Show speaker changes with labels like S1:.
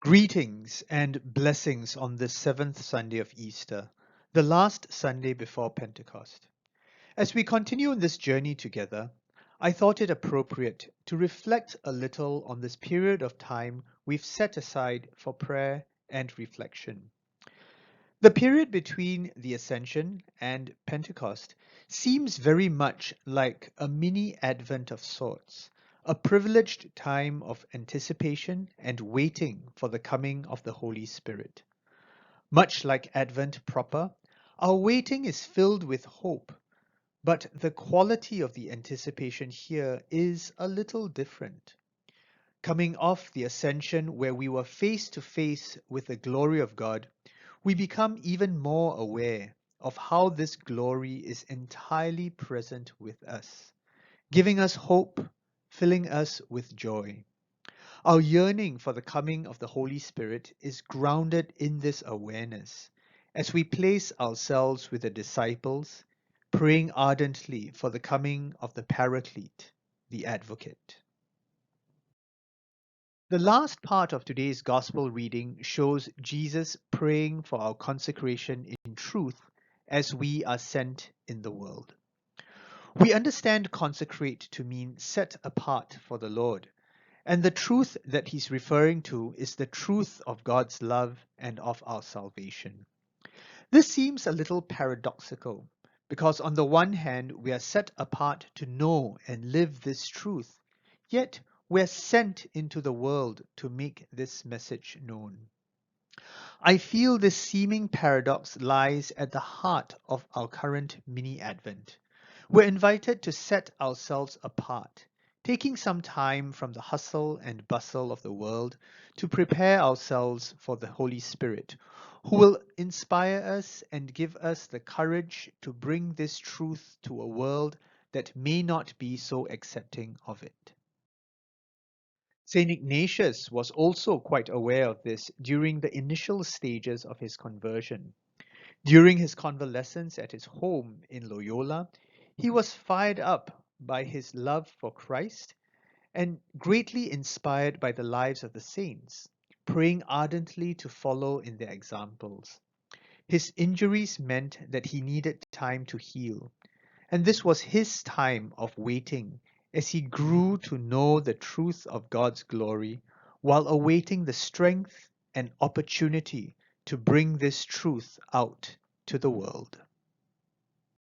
S1: Greetings and blessings on this seventh Sunday of Easter, the last Sunday before Pentecost. As we continue on this journey together, I thought it appropriate to reflect a little on this period of time we've set aside for prayer and reflection. The period between the Ascension and Pentecost seems very much like a mini Advent of sorts, a privileged time of anticipation and waiting for the coming of the Holy Spirit. Much like Advent proper, our waiting is filled with hope, but the quality of the anticipation here is a little different. Coming off the Ascension, where we were face to face with the glory of God, we become even more aware of how this glory is entirely present with us, giving us hope, filling us with joy. Our yearning for the coming of the Holy Spirit is grounded in this awareness as we place ourselves with the disciples, praying ardently for the coming of the Paraclete, the Advocate. The last part of today's Gospel reading shows Jesus praying for our consecration in truth as we are sent in the world. We understand consecrate to mean set apart for the Lord, and the truth that he's referring to is the truth of God's love and of our salvation. This seems a little paradoxical because on the one hand we are set apart to know and live this truth, yet we're sent into the world to make this message known. I feel this seeming paradox lies at the heart of our current mini-Advent. We're invited to set ourselves apart, taking some time from the hustle and bustle of the world to prepare ourselves for the Holy Spirit, who will inspire us and give us the courage to bring this truth to a world that may not be so accepting of it. Saint Ignatius was also quite aware of this during the initial stages of his conversion. During his convalescence at his home in Loyola, he was fired up by his love for Christ and greatly inspired by the lives of the saints, praying ardently to follow in their examples. His injuries meant that he needed time to heal, and this was his time of waiting as he grew to know the truth of God's glory while awaiting the strength and opportunity to bring this truth out to the world.